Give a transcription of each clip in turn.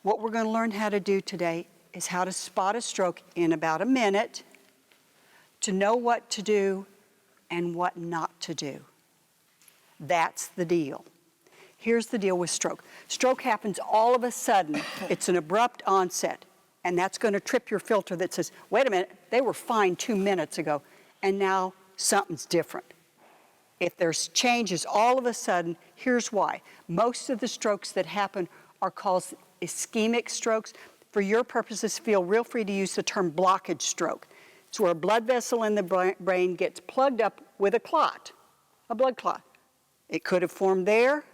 What we're going to learn how to do today is how to spot a stroke in about a minute, to know what to do and what not to do. That's the deal. Here's the deal with stroke. Stroke happens all of a sudden. It's an abrupt onset, and that's going to trip your filter that says, wait a minute, they were fine 2 minutes ago, and now something's different. If there's changes all of a sudden, here's why. Most of the strokes that happen are called ischemic strokes. For your purposes, feel real free to use the term blockage stroke. It's where a blood vessel in the brain gets plugged up with a clot, a blood clot. It could have formed there,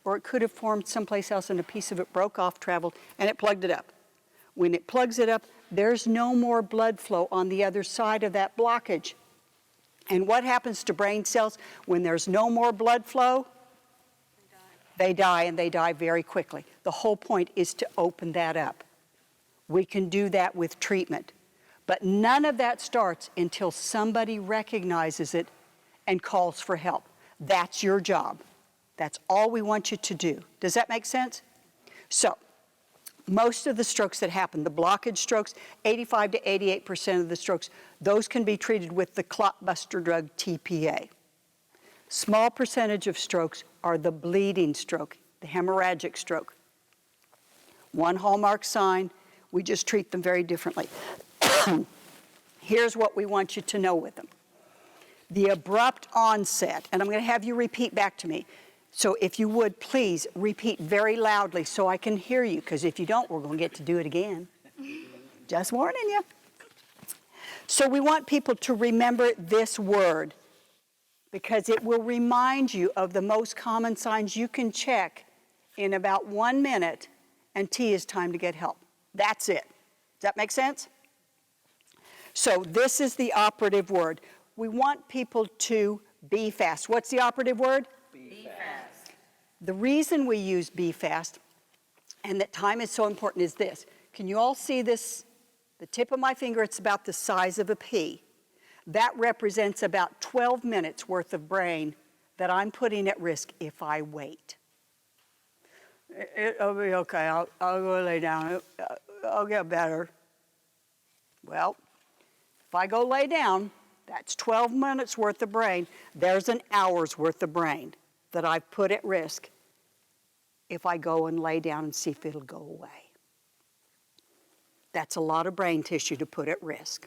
or it could have formed someplace else and a piece of it broke off, traveled, and it plugged it up. When it plugs it up, there's no more blood flow on the other side of that blockage. And what happens to brain cells when there's no more blood flow? They die, and they die very quickly. The whole point is to open that up. We can do that with treatment. But none of that starts until somebody recognizes it and calls for help. That's your job. That's all we want you to do. Does that make sense? So, most of the strokes that happen, the blockage strokes, 85 to 88% of the strokes, those can be treated with the clot buster drug TPA. Small percentage of strokes are the bleeding stroke, the hemorrhagic stroke. One hallmark sign, we just treat them very differently. Here's what we want you to know with them. The abrupt onset, and I'm going to have you repeat back to me. So if you would, please repeat very loudly so I can hear you, because if you don't, we're going to get to do it again. Just warning you. So we want people to remember this word, because it will remind you of the most common signs you can check in about 1 minute, and T is time to get help. That's it. Does that make sense? So this is the operative word. We want people to be fast. What's the operative word? Be fast. The reason we use be fast and that time is so important is this. Can you all see this? The tip of my finger, it's about the size of a pea. That represents about 12 minutes worth of brain that I'm putting at risk if I wait. It'll be okay. I'll go lay down. I'll get better. Well, if I go lay down, that's 12 minutes worth of brain. There's an hour's worth of brain that I've put at risk if I go and lay down and see if it'll go away. That's a lot of brain tissue to put at risk.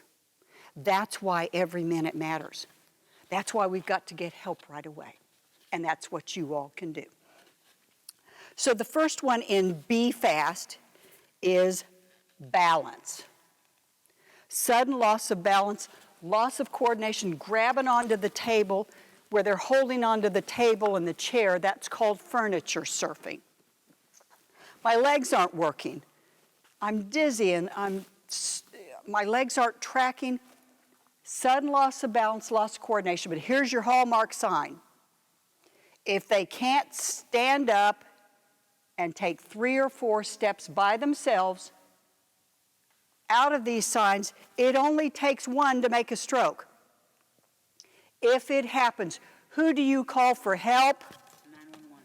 That's why every minute matters. That's why we've got to get help right away. And that's what you all can do. So the first one in be fast is balance. Sudden loss of balance, loss of coordination, grabbing onto the table where they're holding onto the table and the chair, that's called furniture surfing. My legs aren't working. I'm dizzy and my legs aren't tracking. Sudden loss of balance, loss of coordination. But here's your hallmark sign. If they can't stand up and take 3 or 4 steps by themselves, out of these signs, it only takes one to make a stroke. If it happens, who do you call for help? 911.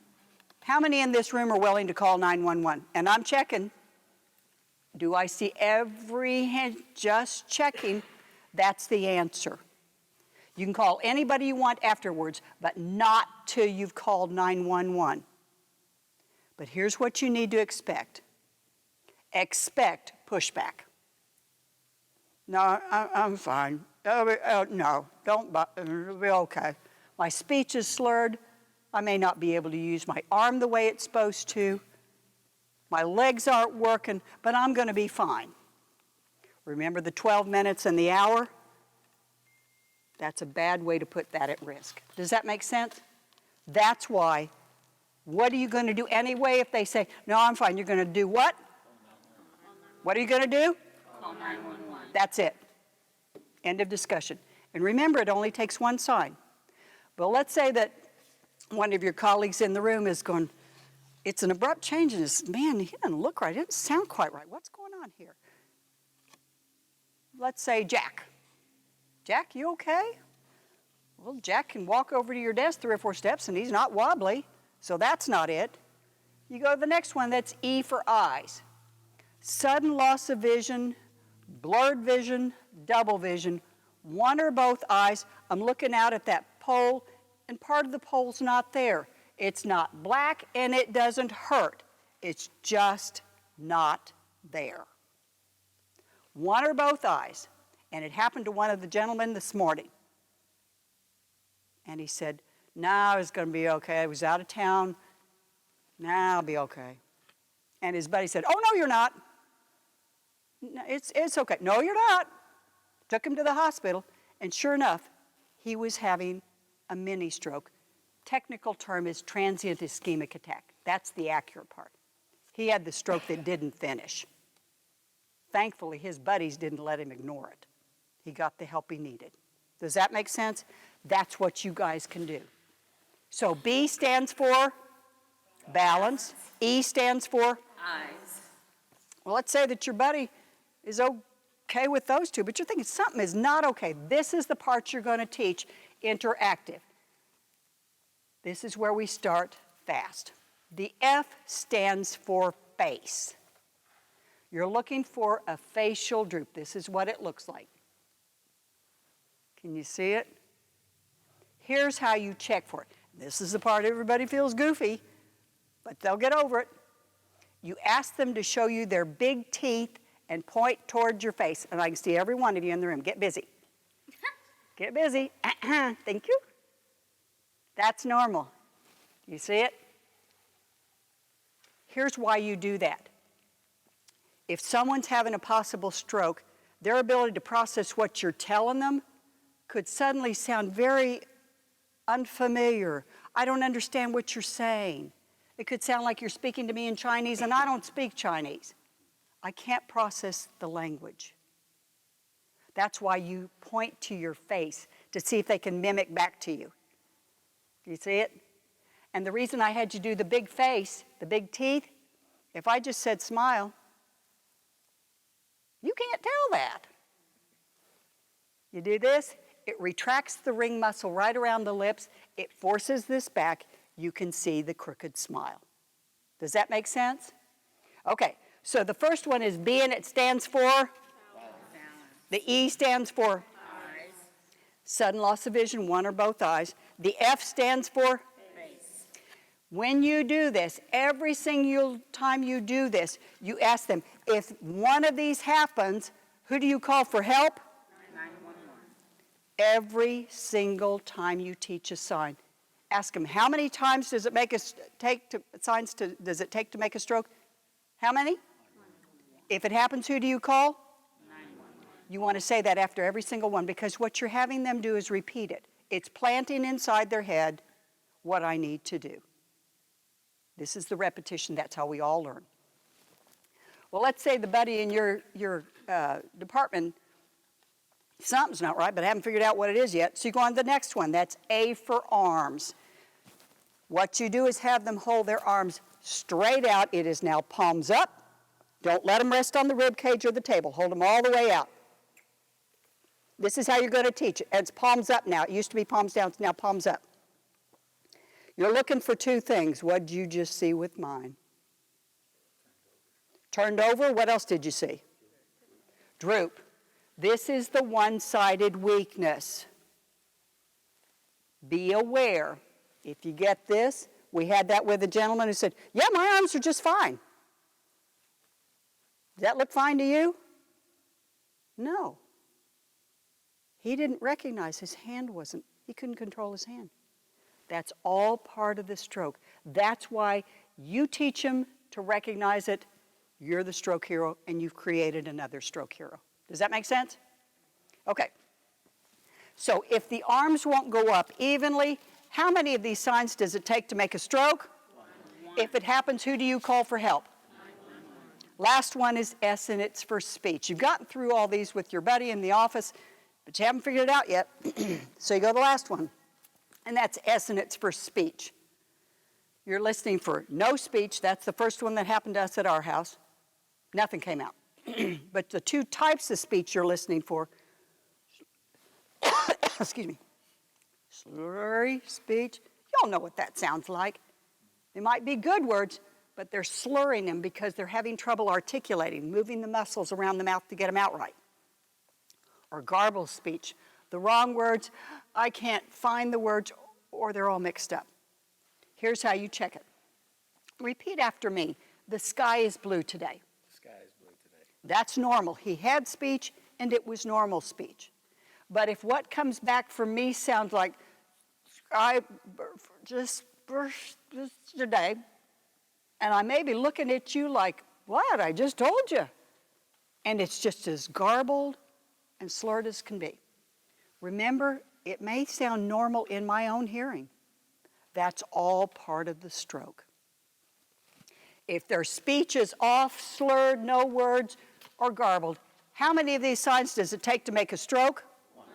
How many in this room are willing to call 911? And I'm checking. Do I see every hand? Just checking. That's the answer. You can call anybody you want afterwards, but not till you've called 911. But here's what you need to expect. Expect pushback. No, I'm fine. No, don't, it'll be okay. My speech is slurred. I may not be able to use my arm the way it's supposed to. My legs aren't working, but I'm going to be fine. Remember the 12 minutes and the hour? That's a bad way to put that at risk. Does that make sense? That's why, what are you going to do anyway if they say, no, I'm fine? You're going to do what? What are you going to do? Call 911. That's it. End of discussion. And remember, it only takes one sign. But let's say that one of your colleagues in the room is going, it's an abrupt change in this, man, he doesn't look right, it doesn't sound quite right. What's going on here? Let's say Jack. Jack, you okay? Well, Jack can walk over to your desk 3 or 4 steps and he's not wobbly, so that's not it. You go to the next one, that's E for eyes. sudden loss of vision, blurred vision, double vision, one or both eyes. I'm looking out at that pole, and part of the pole's not there. It's not black, and it doesn't hurt. It's just not there. One or both eyes. And it happened to one of the gentlemen this morning. And he said, "No, it's going to be okay. I was out of town. Nah, I'll be okay." And his buddy said, "Oh, no, you're not. No, it's okay." "No, you're not." Took him to the hospital, and sure enough, he was having a mini stroke. Technical term is transient ischemic attack. That's the accurate part. He had the stroke that didn't finish. Thankfully, his buddies didn't let him ignore it. He got the help he needed. Does that make sense? That's what you guys can do. So B stands for balance. E stands for Eyes. well, let's say that your buddy is okay with those two, but you're thinking something is not okay. This is the part you're going to teach, interactive. This is where we start fast. The F stands for face. You're looking for a facial droop. This is what it looks like. Can you see it? Here's how you check for it. This is the part everybody feels goofy, but they'll get over it. You ask them to show you their big teeth and point towards your face. And I can see every one of you in the room. Get busy. Get busy. Thank you. That's normal. You see it? Here's why you do that. If someone's having a possible stroke, their ability to process what you're telling them could suddenly sound very unfamiliar. I don't understand what you're saying. It could sound like you're speaking to me in Chinese, and I don't speak Chinese. I can't process the language. That's why you point to your face to see if they can mimic back to you. Do you see it? And the reason I had you do the big face, the big teeth, if I just said smile, you can't tell that. You do this, it retracts the ring muscle right around the lips, it forces this back, you can see the crooked smile. Does that make sense? Okay, so the first one is B, and it stands for? Balance. The E stands for? Eyes. Sudden loss of vision, one or both eyes. The F stands for? Face. When you do this, every single time you do this, you ask them, if one of these happens, who do you call for help? 911. Every single time you teach a sign. Ask them, how many times does it take to make a stroke? How many? If it happens, who do you call? 911. You want to say that after every single one, because what you're having them do is repeat it. It's planting inside their head what I need to do. This is the repetition. That's how we all learn. Well, let's say the buddy in your department, something's not right, but I haven't figured out what it is yet. So you go on to the next one. That's A for arms. What you do is have them hold their arms straight out. It is now palms up. Don't let them rest on the rib cage or the table. Hold them all the way out. This is how you're going to teach it. It's palms up now. It used to be palms down. It's now palms up. You're looking for two things. What did you just see with mine? Turned over. What else did you see? Droop. This is the one-sided weakness. Be aware. If you get this, we had that with a gentleman who said, yeah, my arms are just fine. Does that look fine to you? No. He didn't recognize his hand wasn't, he couldn't control his hand. That's all part of the stroke. That's why you teach him to recognize it. You're the stroke hero, and you've created another stroke hero. Does that make sense? Okay. So if the arms won't go up evenly, how many of these signs does it take to make a stroke? One. If it happens, who do you call for help? Last one is S, and it's for speech. You've gotten through all these with your buddy in the office, but you haven't figured it out yet. So you go to the last one, and that's S, and it's for speech. You're listening for no speech. That's the first one that happened to us at our house. Nothing came out. But the two types of speech you're listening for, excuse me, slurry speech, y'all know what that sounds like. They might be good words, but they're slurring them because they're having trouble articulating, moving the muscles around the mouth to get them out right. Or garbled speech. The wrong words, I can't find the words, or they're all mixed up. Here's how you check it. Repeat after me. The sky is blue today. The sky is blue today. That's normal. He had speech, and it was normal speech. But if what comes back from me sounds like, I just today, and I may be looking at you like, what? I just told you. And it's just as garbled and slurred as can be. Remember, it may sound normal in my own hearing. That's all part of the stroke. If their speech is off, slurred, no words, or garbled, how many of these signs does it take to make a stroke? 1.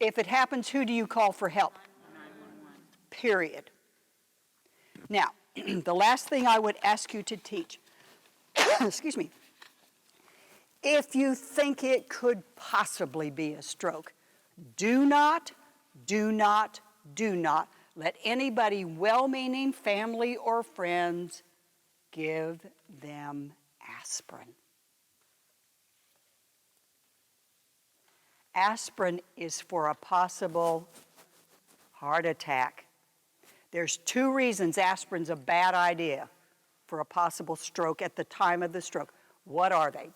If it happens, who do you call for help? 911. Period. Now, the last thing I would ask you to teach, excuse me, if you think it could possibly be a stroke, do not let anybody well-meaning, family or friends, give them aspirin. Aspirin is for a possible heart attack. There's 2 reasons aspirin's a bad idea for a possible stroke at the time of the stroke. What are they?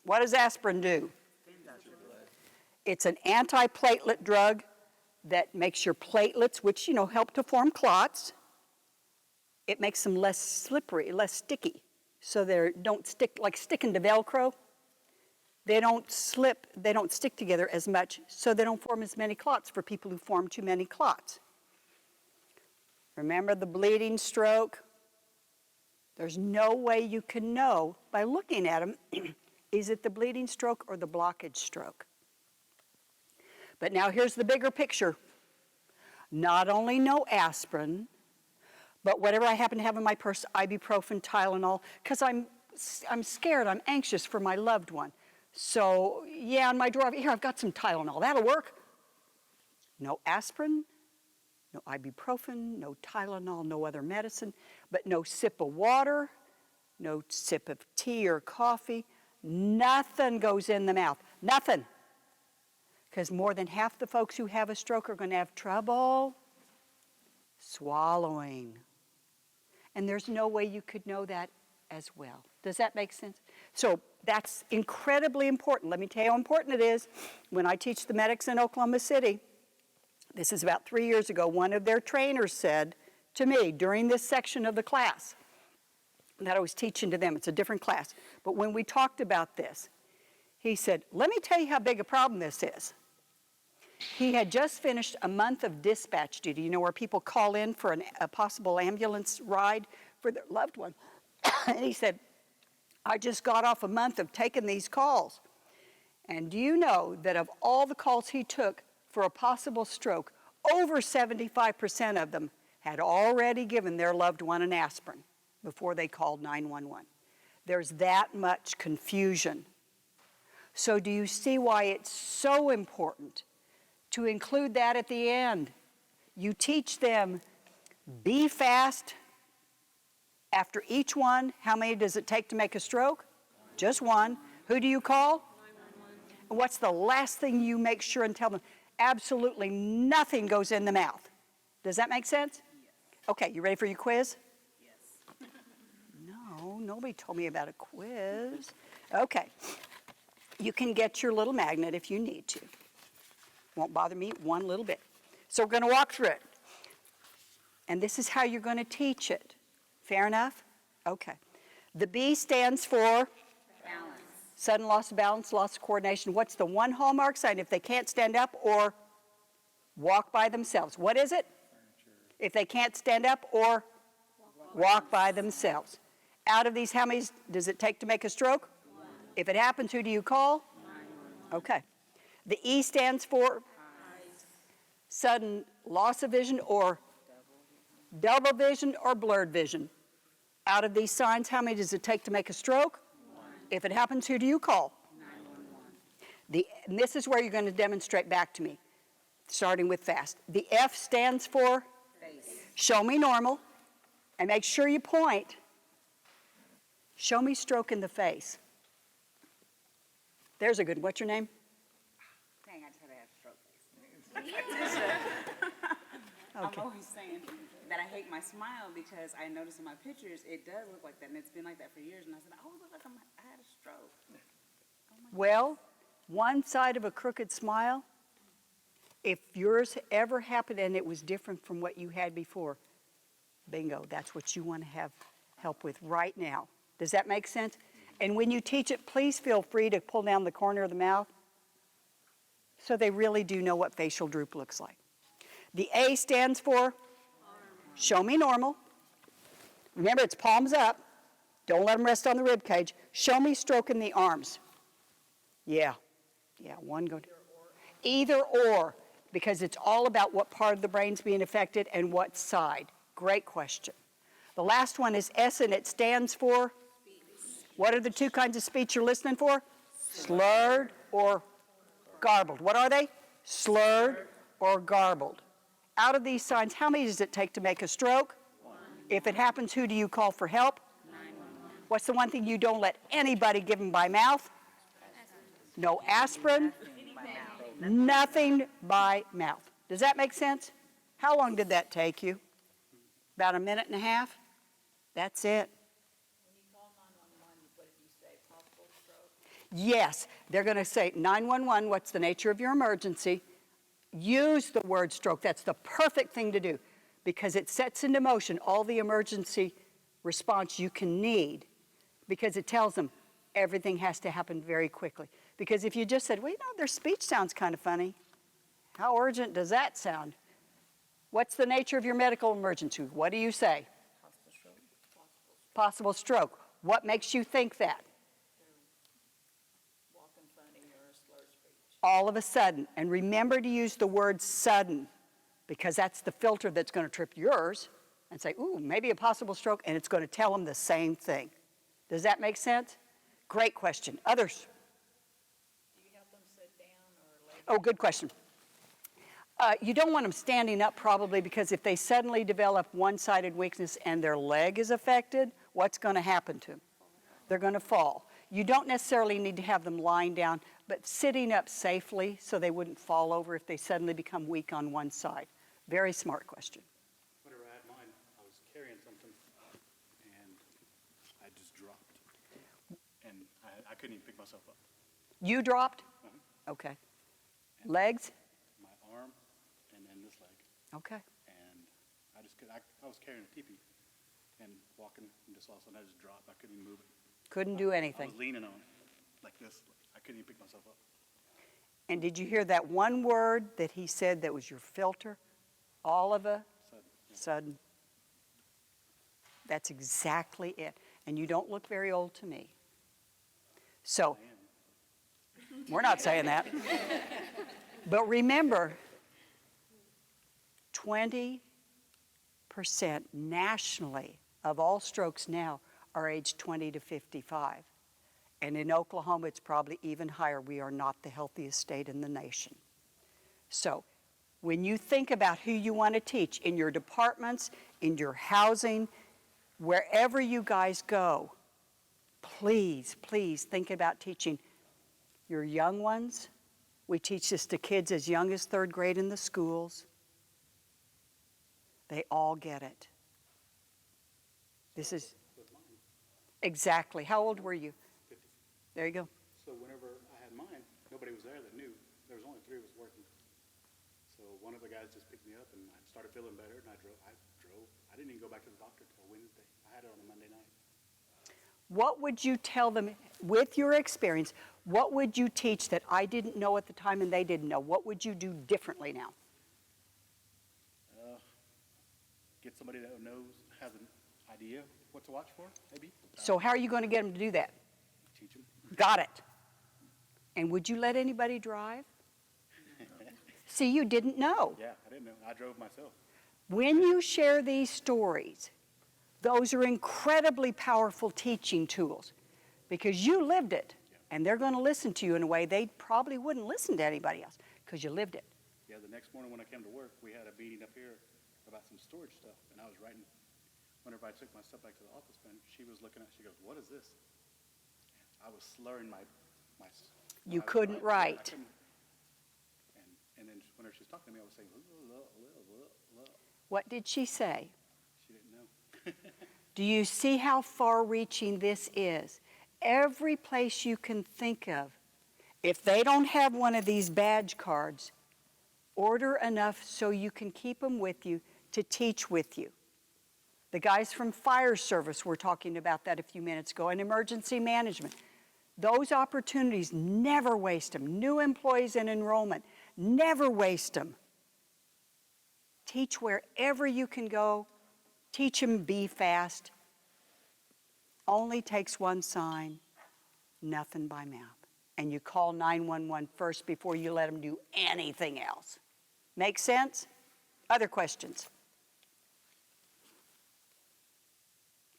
What does aspirin do? It's an antiplatelet drug that makes your platelets, which, help to form clots. It makes them less slippery, less sticky, so they don't stick, like sticking to Velcro. They don't slip, they don't stick together as much, so they don't form as many clots for people who form too many clots. Remember the bleeding stroke? There's no way you can know by looking at them, is it the bleeding stroke or the blockage stroke? But now here's the bigger picture. Not only no aspirin, but whatever I happen to have in my purse, ibuprofen, Tylenol, because I'm scared, I'm anxious for my loved one. So, yeah, in my drawer here, I've got some Tylenol. That'll work. No aspirin, no ibuprofen, no Tylenol, no other medicine, but no sip of water, no sip of tea or coffee. Nothing goes in the mouth. Nothing. Because more than half the folks who have a stroke are going to have trouble swallowing. And there's no way you could know that as well. Does that make sense? So that's incredibly important. Let me tell you how important it is. When I teach the medics in Oklahoma City, this is about 3 years ago, one of their trainers said to me during this section of the class that I was teaching to them, it's a different class, but when we talked about this, he said, let me tell you how big a problem this is. He had just finished a month of dispatch duty, where people call in for a possible ambulance ride for their loved one. And he said, I just got off a month of taking these calls. And do you know that of all the calls he took for a possible stroke, over 75% of them had already given their loved one an aspirin before they called 911. There's that much confusion. So do you see why it's so important to include that at the end? You teach them, be fast. After each one, how many does it take to make a stroke? Just one. Who do you call? 911. And what's the last thing you make sure and tell them? Absolutely nothing goes in the mouth. Does that make sense? Yes. Okay, you ready for your quiz? Yes. No, nobody told me about a quiz. Okay. You can get your little magnet if you need to. Won't bother me one little bit. So we're going to walk through it. And this is how you're going to teach it. Fair enough? Okay. The B stands for? Balance. Sudden loss of balance, loss of coordination. What's the one hallmark sign if they can't stand up or walk by themselves? What is it? If they can't stand up or walk by themselves. Out of these, how many does it take to make a stroke? 1. If it happens, who do you call? 911. Okay. The E stands for? Eyes. Sudden loss of vision or double vision or blurred vision. Out of these signs, how many does it take to make a stroke? 1. If it happens, who do you call? 911. And this is where you're going to demonstrate back to me, starting with fast. The F stands for? Face. Show me normal, and make sure you point. Show me stroke in the face. There's a good one. What's your name? Dang, I just had to have stroke face. I'm always saying that I hate my smile because I notice in my pictures it does look like that, and it's been like that for years. And I said, I always look like I had a stroke. Well, one side of a crooked smile, if yours ever happened and it was different from what you had before, bingo, that's what you want to have help with right now. Does that make sense? And when you teach it, please feel free to pull down the corner of the mouth so they really do know what facial droop looks like. The A stands for show me normal. Remember, it's palms up. Don't let them rest on the rib cage. Show me stroke in the arms. Yeah, one go. Either or, because it's all about what part of the brain's being affected and what side. Great question. The last one is S, and it stands for? What are the two kinds of speech you're listening for? Slurred or garbled. What are they? Slurred or garbled. Out of these signs, how many does it take to make a stroke? One. If it happens, who do you call for help? 911. What's the one thing you don't let anybody give them by mouth? No aspirin. Nothing by mouth. Does that make sense? How long did that take you? About a minute and a half? That's it. When you call 911, what did you say, possible stroke? Yes, they're going to say, 911, what's the nature of your emergency? Use the word stroke. That's the perfect thing to do because it sets into motion all the emergency response you can need because it tells them everything has to happen very quickly. Because if you just said, well, you know, their speech sounds kind of funny, how urgent does that sound? What's the nature of your medical emergency? What do you say? Possible stroke. Possible stroke. What makes you think that? Walking funny or a slurred speech. All of a sudden. And remember to use the word sudden because that's the filter that's going to trip yours and say, ooh, maybe a possible stroke, and it's going to tell them the same thing. Does that make sense? Great question. Others? Do you help them sit down or lay Oh, good question. You don't want them standing up probably because if they suddenly develop one-sided weakness and their leg is affected, what's going to happen to them? They're going to fall. You don't necessarily need to have them lying down, but sitting up safely so they wouldn't fall over if they suddenly become weak on one side. Very smart question. Whenever I had mine, I was carrying something, and I just dropped. And I couldn't even pick myself up. You dropped? Uh-huh. Okay. Legs? My arm and then this leg. Okay. And I just could, I was carrying a teepee and walking, and just all of a sudden I just dropped. I couldn't even move it. Couldn't do I anything. was leaning on it like this. I couldn't even pick myself up. And did you hear that one word that he said that was your filter? All of a sudden. That's exactly it. And you don't look very old to me. So, we're not saying that. But remember, 20% nationally of all strokes now are aged 20 to 55. And in Oklahoma, it's probably even higher. We are not the healthiest state in the nation. So, when you think about who you want to teach in your departments, in your housing, wherever you guys go, please, please think about teaching your young ones. We teach this to kids as young as 3rd grade in the schools. They all get it. This is With mine, exactly. How old were you? 50. There you go. So whenever I had mine, nobody was there that knew. There was only 3 of us working. So one of the guys just picked me up, and I started feeling better, and I drove. I didn't even go back to the doctor until Wednesday. I had it on a Monday night. What would you tell them with your experience? What would you teach that I didn't know at the time and they didn't know? What would you do differently now? Get somebody that knows, has an idea what to watch for, maybe. So how are you going to get them to do that? Teach them. Got it. And would you let anybody drive? See, you didn't know. Yeah, I didn't know. I drove myself. When you share these stories, those are incredibly powerful teaching tools because you lived it, and they're going to listen to you in a way they probably wouldn't listen to anybody else because you lived it. Yeah, the next morning when I came to work, we had a meeting up here about some storage stuff, and I was writing. Whenever I took my stuff back to the office, man, she was looking at. She goes, "What is this?" I was slurring my. You I was couldn't writing. write. And then whenever she was talking to me, I was saying, What did she say? She didn't know. Do you see how far-reaching this is? Every place you can think of, if they don't have one of these badge cards, order enough so you can keep them with you to teach with you. The guys from fire service were talking about that a few minutes ago, and emergency management. Those opportunities, never waste them. New employees in enrollment, never waste them. Teach wherever you can go. Teach them be fast. Only takes one sign, nothing by mouth. And you call 911 first before you let them do anything else. Make sense? Other questions?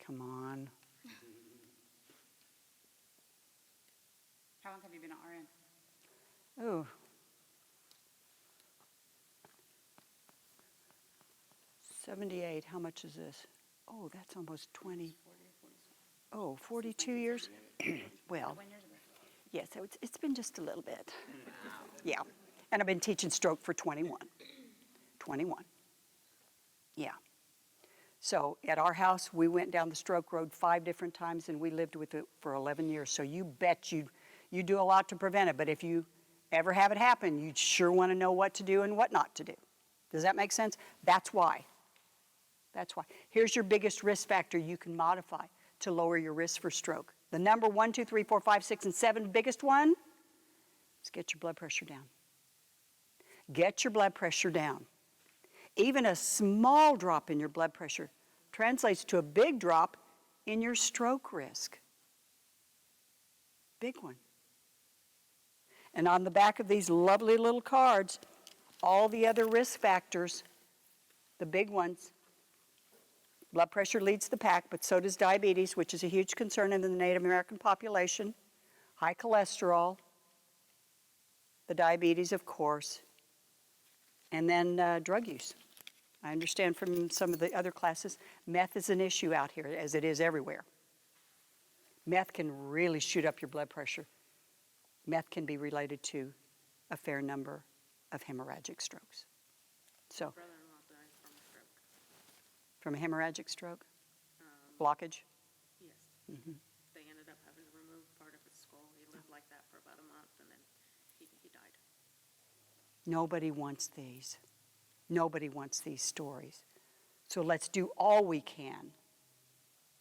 Come on. How long have you been an RN? Oh. 78, how much is this? Oh, that's almost 20. 40 or 40. Oh, 42 years? Well, 21 years ago. yes, so it's been just a little bit. Yeah, and I've been teaching stroke for 21. 21. Yeah. So at our house, we went down the stroke road 5 different times, and we lived with it for 11 years. So you bet you do a lot to prevent it. But if you ever have it happen, you sure want to know what to do and what not to do. Does that make sense? That's why. That's why. Here's your biggest risk factor you can modify to lower your risk for stroke. The number 1, 2, 3, 4, 5, 6, and 7 biggest one is get your blood pressure down. Get your blood pressure down. Even a small drop in your blood pressure translates to a big drop in your stroke risk. Big one. And on the back of these lovely little cards, all the other risk factors, the big ones. Blood pressure leads the pack, but so does diabetes, which is a huge concern in the Native American population. High cholesterol, the diabetes, of course, and then drug use. I understand from some of the other classes, meth is an issue out here, as it is everywhere. Meth can really shoot up your blood pressure. Meth can be related to a fair number of hemorrhagic strokes. So, Brother-in-law died from a stroke. from a hemorrhagic stroke, blockage. Yes. They ended up having to remove part of his skull. He lived like that for about a month, and then he died. Nobody wants these. Nobody wants these stories. So let's do all we can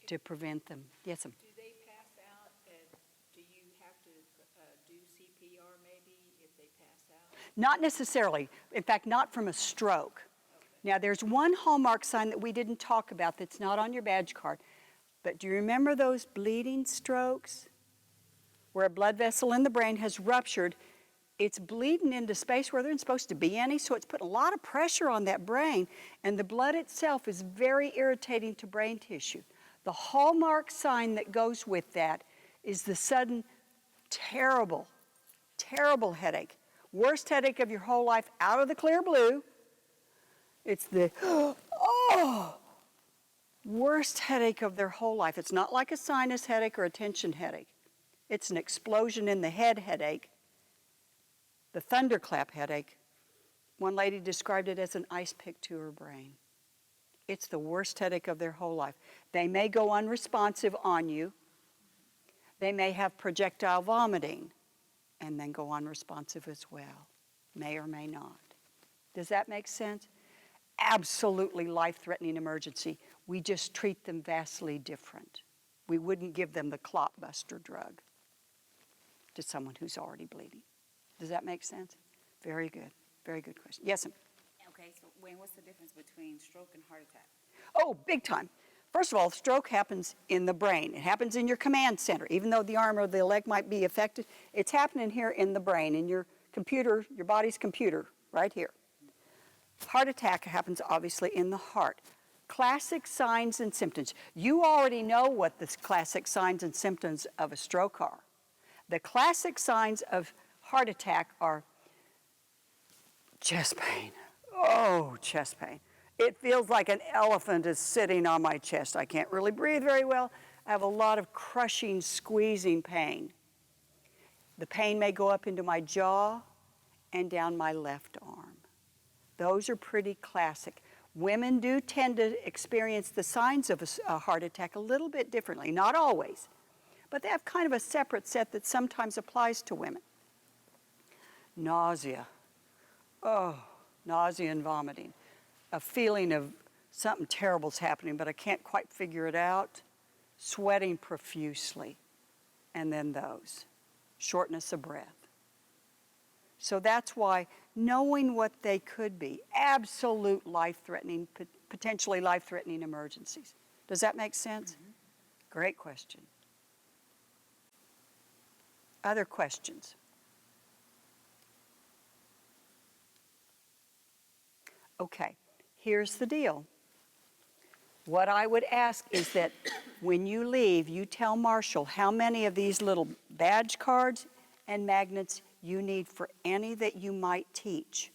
to prevent them. Yes, ma'am. Do they pass out, and do you have to do CPR maybe if they pass out? Not necessarily. In fact, not from a stroke. Now, there's one hallmark sign that we didn't talk about that's not on your badge card. But do you remember those bleeding strokes where a blood vessel in the brain has ruptured? It's bleeding into space where there isn't supposed to be any, so it's putting a lot of pressure on that brain, and the blood itself is very irritating to brain tissue. The hallmark sign that goes with that is the sudden, terrible, terrible headache. Worst headache of your whole life out of the clear blue. It's the, worst headache of their whole life. It's not like a sinus headache or a tension headache. It's an explosion in the head headache. The thunderclap headache, one lady described it as an ice pick to her brain. It's the worst headache of their whole life. They may go unresponsive on you. They may have projectile vomiting and then go unresponsive as well. May or may not. Does that make sense? Absolutely life-threatening emergency. We just treat them vastly different. We wouldn't give them the clot buster drug to someone who's already bleeding. Does that make sense? Very good. Very good question. Yes, ma'am. Okay, so Wayne, what's the difference between stroke and heart attack? Oh, big time. First of all, stroke happens in the brain. It happens in your command center. Even though the arm or the leg might be affected, it's happening here in the brain, in your computer, your body's computer, right here. Heart attack happens obviously in the heart. Classic signs and symptoms. You already know what the classic signs and symptoms of a stroke are. The classic signs of heart attack are chest pain. Oh, chest pain. It feels like an elephant is sitting on my chest. I can't really breathe very well. I have a lot of crushing, squeezing pain. The pain may go up into my jaw and down my left arm. Those are pretty classic. Women do tend to experience the signs of a heart attack a little bit differently, not always, but they have kind of a separate set that sometimes applies to women. Nausea. Oh, nausea and vomiting. A feeling of something terrible's happening, but I can't quite figure it out. Sweating profusely. And then those. Shortness of breath. So that's why knowing what they could be, absolute life-threatening, potentially life-threatening emergencies. Does that make sense? Mm-hmm. Great question. Other questions? Okay, here's the deal. What I would ask is that when you leave, you tell Marshall how many of these little badge cards and magnets you need for any that you might teach.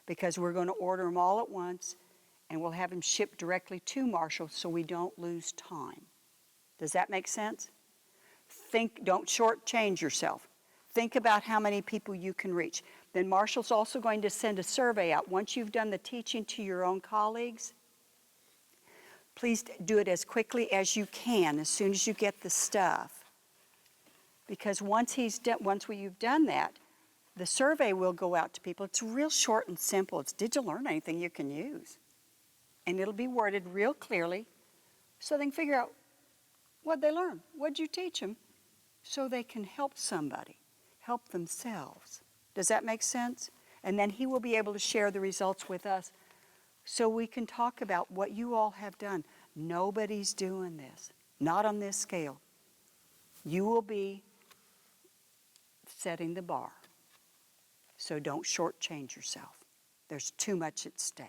Because we're going to order them all at once, and we'll have them shipped directly to Marshall so we don't lose time. Does that make sense? Don't shortchange yourself. Think about how many people you can reach. Then Marshall's also going to send a survey out. Once you've done the teaching to your own colleagues, please do it as quickly as you can, as soon as you get the stuff. Because once you've done that, the survey will go out to people. It's real short and simple. It's, did you learn anything you can use? And it'll be worded real clearly so they can figure out what they learned. What'd you teach them? So they can help somebody, help themselves. Does that make sense? And then he will be able to share the results with us so we can talk about what you all have done. Nobody's doing this, not on this scale. You will be setting the bar. So don't shortchange yourself. There's too much at stake.